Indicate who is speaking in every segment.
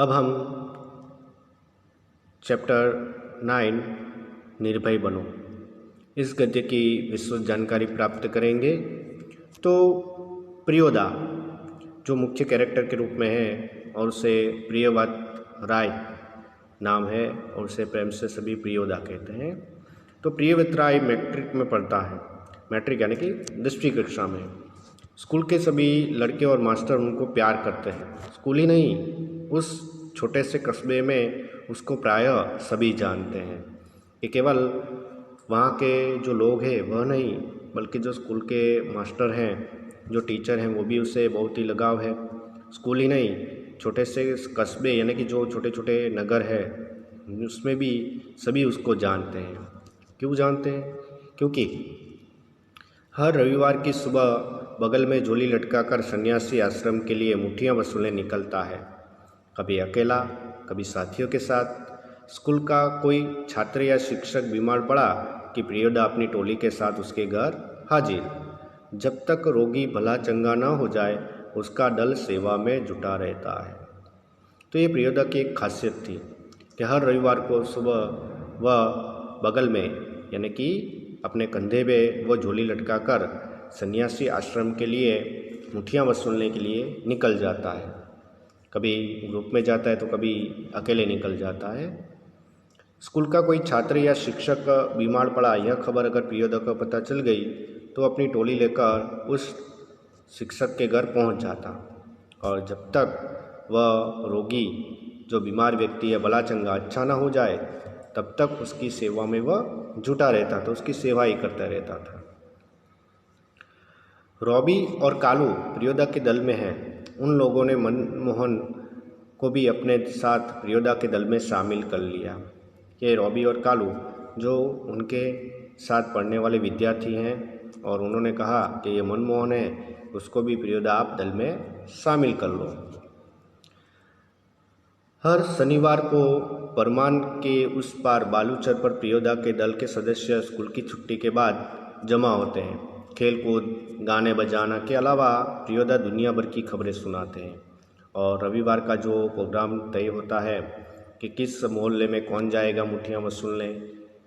Speaker 1: अब हम चैप्टर 9 निर्भय बनो इस गद्य की विस्तृत जानकारी प्राप्त करेंगे। तो प्रियोदा जो मुख्य कैरेक्टर के रूप में है और उसे प्रियव्रत राय नाम है और उसे प्रेम से सभी प्रियोदा कहते हैं। तो प्रियव्रत राय मैट्रिक में पढ़ता है, मैट्रिक यानी कि 10वीं कक्षा में। स्कूल के सभी लड़के और मास्टर उनको प्यार करते हैं। स्कूल ही नहीं, उस छोटे से कस्बे में उसको प्रायः सभी जानते हैं कि केवल वहाँ के जो लोग हैं वह नहीं, बल्कि जो स्कूल के मास्टर हैं, जो टीचर हैं, वो भी उससे बहुत ही लगाव है। स्कूल ही नहीं, छोटे से कस्बे यानी कि जो छोटे छोटे नगर है उसमें भी सभी उसको जानते हैं। क्यों जानते हैं? क्योंकि हर रविवार की सुबह बगल में झोली लटकाकर सन्यासी आश्रम के लिए मुट्ठियाँ वसूलने निकलता है, कभी अकेला, कभी साथियों के साथ। स्कूल का कोई छात्र या शिक्षक बीमार पड़ा कि प्रियोदा अपनी टोली के साथ उसके घर हाजिर। जब तक रोगी भला चंगा न हो जाए उसका दल सेवा में जुटा रहता है। तो ये प्रियोदा की एक खासियत थी कि हर रविवार को सुबह वह बगल में यानी कि अपने कंधे पे वो झोली लटकाकर सन्यासी आश्रम के लिए मुट्ठियाँ वसूलने के लिए निकल जाता है। कभी ग्रुप में जाता है तो कभी अकेले निकल जाता है। स्कूल का कोई छात्र या शिक्षक बीमार पड़ा, यह खबर अगर प्रियोदा को पता चल गई तो अपनी टोली लेकर उस शिक्षक के घर पहुंच जाता और जब तक वह रोगी जो बीमार व्यक्ति है भला चंगा अच्छा ना हो जाए तब तक उसकी सेवा में वह जुटा रहता था, उसकी सेवा ही करता रहता था। रॉबी और कालू प्रियोदा के दल में हैं। उन लोगों ने मनमोहन को भी अपने साथ प्रियोदा के दल में शामिल कर लिया। ये रॉबी और कालू जो उनके साथ पढ़ने वाले विद्यार्थी हैं और उन्होंने कहा कि ये मनमोहन है, उसको भी प्रियोदा आप दल में शामिल कर लो। हर शनिवार को परमान के उस पार बालूचर पर प्रियोदा के दल के सदस्य स्कूल की छुट्टी के बाद जमा होते हैं। खेल कूद, गाने बजाना के अलावा प्रियोदा दुनिया भर की खबरें सुनाते हैं। और रविवार का जो प्रोग्राम तय होता है कि किस मोहल्ले में कौन जाएगा मुट्ठियाँ वसूलने,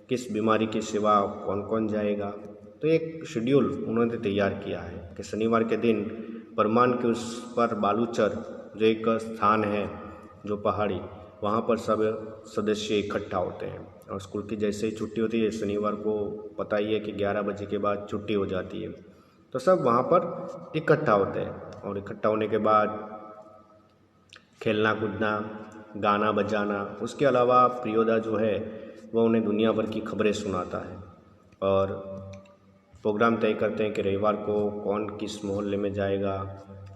Speaker 1: किस बीमारी की सेवा कौन कौन जाएगा, तो एक शेड्यूल उन्होंने तैयार किया है कि शनिवार के दिन परमान के उस पर बालूचर जो एक स्थान है जो पहाड़ी, वहाँ पर सब सदस्य इकट्ठा होते हैं। और स्कूल की जैसे ही छुट्टी होती है, शनिवार को पता ही है कि 11 बजे के बाद छुट्टी हो जाती है, तो सब वहाँ पर इकट्ठा होते हैं। और इकट्ठा होने के बाद खेलना कूदना, गाना बजाना, उसके अलावा प्रियोदा जो है वह उन्हें दुनिया भर की खबरें सुनाता है। और प्रोग्राम तय करते हैं कि रविवार को कौन किस मोहल्ले में जाएगा,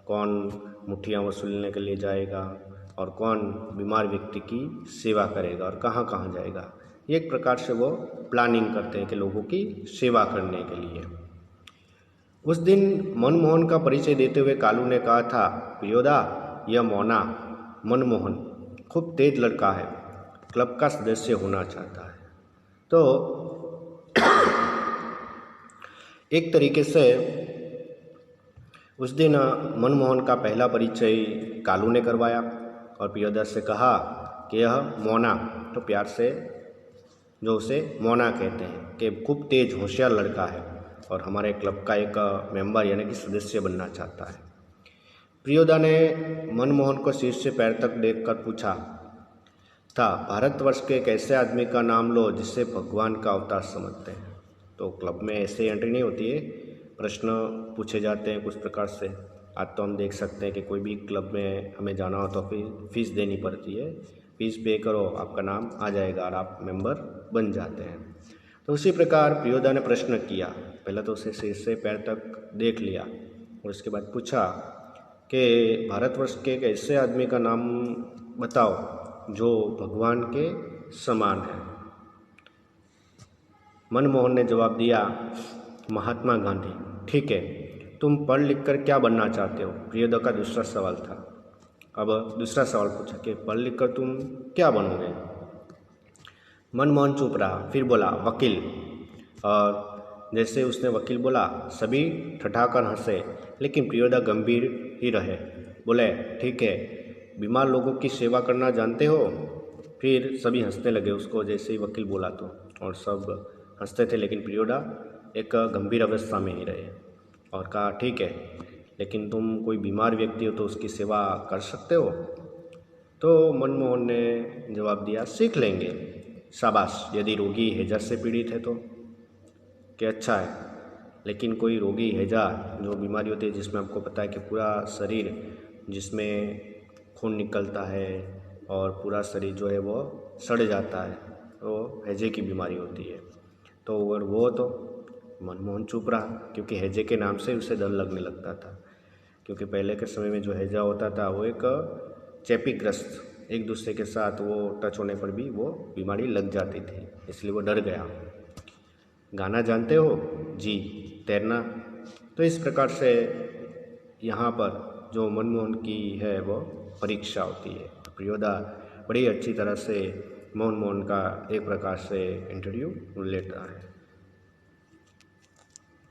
Speaker 1: कौन मुट्ठियाँ वसूलने के लिए जाएगा और कौन बीमार व्यक्ति की सेवा करेगा और कहाँ कहाँ जाएगा। एक प्रकार से वो प्लानिंग करते हैं कि लोगों की सेवा करने के लिए। उस दिन मनमोहन का परिचय देते हुए कालू ने कहा था, प्रियोदा यह मोना मनमोहन खूब तेज लड़का है, क्लब का सदस्य होना चाहता है। तो एक तरीके से उस दिन मनमोहन का पहला परिचय कालू ने करवाया और प्रियोदा से कहा कि यह मोना, तो प्यार से जो उसे मोना कहते हैं, कि खूब तेज होशियार लड़का है और हमारे क्लब का एक मेंबर यानी कि सदस्य बनना चाहता है। प्रियोदा ने मनमोहन को सिर से पैर तक देखकर पूछा था, भारतवर्ष के एक ऐसे आदमी का नाम लो जिसे भगवान का अवतार समझते हैं। तो क्लब में ऐसे एंट्री नहीं होती है, प्रश्न पूछे जाते हैं कुछ प्रकार से। आज तो हम देख सकते हैं कि कोई भी क्लब में हमें जाना हो तो फीस देनी पड़ती है, फीस पे करो, आपका नाम आ जाएगा और आप मेंबर बन जाते हैं। तो उसी प्रकार प्रियोदा ने प्रश्न किया। पहले तो उसे सिर से पैर तक देख लिया और उसके बाद पूछा कि भारतवर्ष के एक ऐसे आदमी का नाम बताओ जो भगवान के समान है। मनमोहन ने जवाब दिया, महात्मा गांधी। ठीक है, तुम पढ़ लिख कर क्या बनना चाहते हो? प्रियोदा का दूसरा सवाल था। अब दूसरा सवाल पूछा कि पढ़ लिख कर तुम क्या बनोगे? मनमोहन चुप रहा, फिर बोला वकील। और जैसे उसने वकील बोला सभी ठठाकर हंसे, लेकिन प्रियोदा गंभीर ही रहे। बोले ठीक है, बीमार लोगों की सेवा करना जानते हो? फिर सभी हंसने लगे उसको जैसे ही वकील बोला तो, और सब हंसते थे, लेकिन प्रियोदा एक गंभीर अवस्था में ही रहे और कहा ठीक है, लेकिन तुम कोई बीमार व्यक्ति हो तो उसकी सेवा कर सकते हो? तो मनमोहन ने जवाब दिया, सीख लेंगे, शाबाश, यदि रोगी हैजा से पीड़ित है तो। कि अच्छा है, लेकिन कोई रोगी हैजा जो बीमारी होती है जिसमें आपको पता है कि पूरा शरीर, जिसमें खून निकलता है और पूरा शरीर जो है वो सड़ जाता है, तो हैजे की बीमारी होती है। तो अगर वो तो मनमोहन चुप रहा, क्योंकि हैजे के नाम से उसे डर लगने लगता था, क्योंकि पहले के समय में जो हैजा होता था वो एक चेपी ग्रस्त, एक दूसरे के साथ वो टच होने पर भी वो बीमारी लग जाती थी, इसलिए वो डर गया। गाना जानते हो? जी। तैरना? तो इस प्रकार से यहाँ पर जो मनमोहन की है वो परीक्षा होती है। प्रियोदा बड़ी अच्छी तरह से मनमोहन का एक प्रकार से इंटरव्यू लेता है।